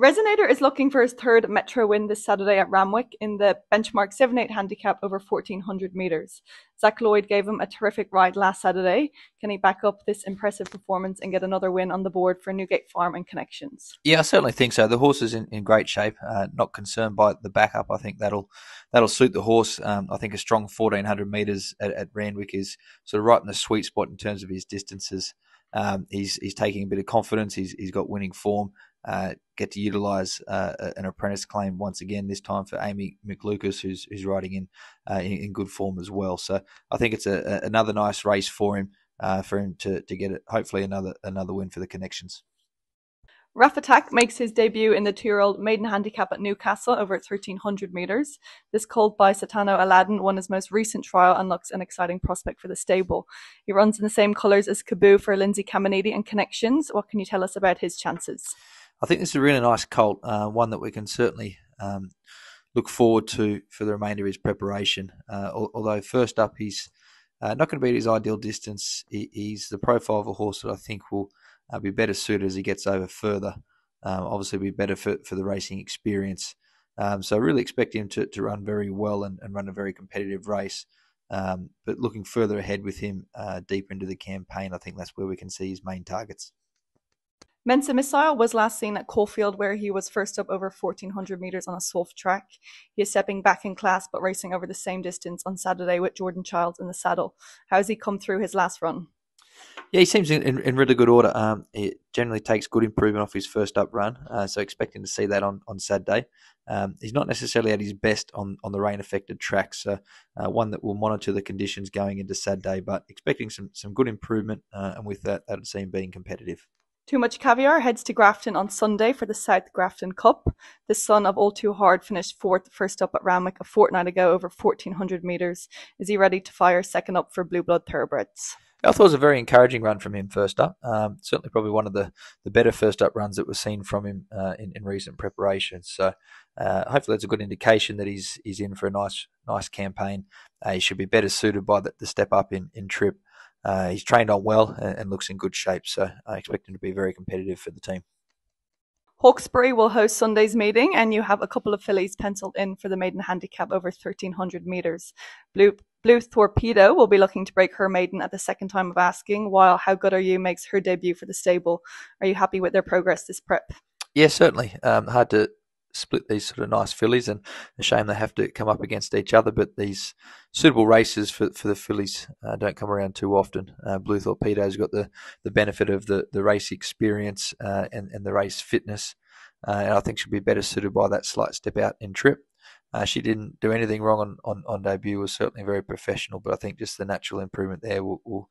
Resonator is looking for his third Metro win this Saturday at Ramwick in the benchmark 7-8 handicap over 1400 metres. Zach Lloyd gave him a terrific ride last Saturday. Can he back up this impressive performance and get another win on the board for Newgate Farm and Connections? Yeah, I certainly think so. The horse is in great shape. Not concerned by the backup. I think that'll suit the horse. I think a strong 1400 metres at Randwick is sort of right in the sweet spot in terms of his distances. He's taking a bit of confidence. He's got winning form. Get to utilise an apprentice claim once again, this time for Amy McLucas, who's riding in good form as well. So I think it's another nice race for him to get it. Hopefully another win for the Connections. Raf Attack makes his debut in the 2-year-old maiden handicap at Newcastle over 1300 metres. This colt by Satano Aladdin won his most recent trial and looks an exciting prospect for the stable. He runs in the same colours as Kaboo for Lindsay Caminiti and Connections. What can you tell us about his chances? I think this is a really nice colt, one that we can certainly look forward to for the remainder of his preparation. Although first up, he's not going to be at his ideal distance. He's the profile of a horse that I think will be better suited as he gets over further. Obviously, be better for the racing experience. So I really expect him to run very well and run a very competitive race. But looking further ahead with him deeper into the campaign, I think that's where we can see his main targets. Mensa Missile was last seen at Caulfield, where he was first up over 1400 metres on a soft track. He is stepping back in class but racing over the same distance on Saturday with Jordan Childs in the saddle. How has he come through his last run? Yeah, he seems in really good order. It generally takes good improvement off his first up run, so expecting to see that on Saturday. He's not necessarily at his best on the rain-affected tracks, so one that will monitor the conditions going into Saturday, but expecting some good improvement, and with that would see him being competitive. Too Much Caviar heads to Grafton on Sunday for the South Grafton Cup. The son of All Too Hard finished fourth first up at Ramwick a fortnight ago over 1400 metres. Is he ready to fire second up for Blue Blood Thoroughbreds? I thought it was a very encouraging run from him first up. Certainly probably one of the better first up runs that was seen from him in recent preparations. So hopefully that's a good indication that he's in for a nice campaign. He should be better suited by the step up in trip. He's trained on well and looks in good shape, so I expect him to be very competitive for the team. Hawkesbury will host Sunday's meeting, and you have a couple of fillies penciled in for the maiden handicap over 1300 metres. Bluethorpe will be looking to break her maiden at the second time of asking, while How Good Are You makes her debut for the stable. Are you happy with their progress this prep? Yeah, certainly. Hard to split these sort of nice fillies, and a shame they have to come up against each other, but these suitable races for the fillies don't come around too often. Bluethorpe has got the benefit of the race experience and the race fitness, and I think she'll be better suited by that slight step out in trip. She didn't do anything wrong on debut, was certainly very professional, but I think just the natural improvement there will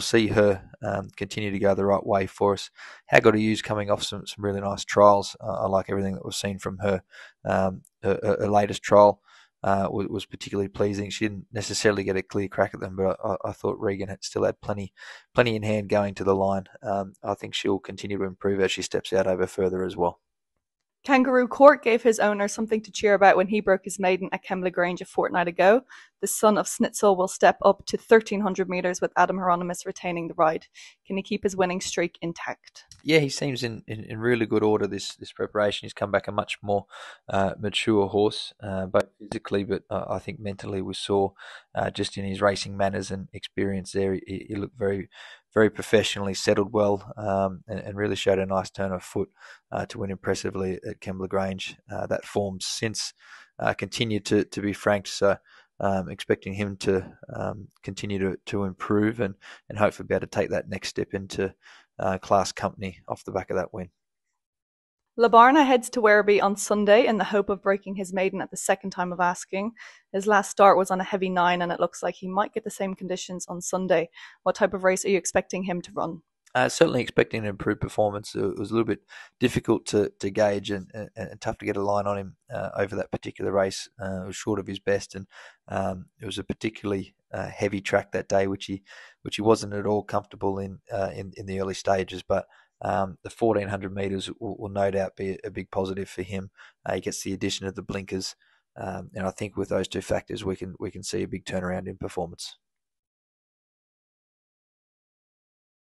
see her continue to go the right way for us. How Good Are You's coming off some really nice trials. I like everything that we've seen from her. Her latest trial was particularly pleasing. She didn't necessarily get a clear crack at them, but I thought Regan still had plenty in hand going to the line. I think she'll continue to improve as she steps out over further as well. Kangaroo Court gave his owner something to cheer about when he broke his maiden at Kemble Grange a fortnight ago. The son of Snitzel will step up to 1300 metres with Adam Hieronymus retaining the ride. Can he keep his winning streak intact? Yeah, he seems in really good order this preparation. He's come back a much more mature horse, both physically, but I think mentally we saw just in his racing manners and experience there, he looked very, very professionally, settled well, and really showed a nice turn of foot to win impressively at Kemble Grange. That form's since continued to be franked, so expecting him to continue to improve and hopefully be able to take that next step into class company off the back of that win. Labarna heads to Werribee on Sunday in the hope of breaking his maiden at the second time of asking. His last start was on a heavy 9, and it looks like he might get the same conditions on Sunday. What type of race are you expecting him to run? Certainly expecting an improved performance. It was a little bit difficult to gauge and tough to get a line on him over that particular race. It was short of his best, and it was a particularly heavy track that day, which he wasn't at all comfortable in the early stages. But the 1400 metres will no doubt be a big positive for him. He gets the addition of the blinkers, and I think with those two factors, we can see a big turnaround in performance.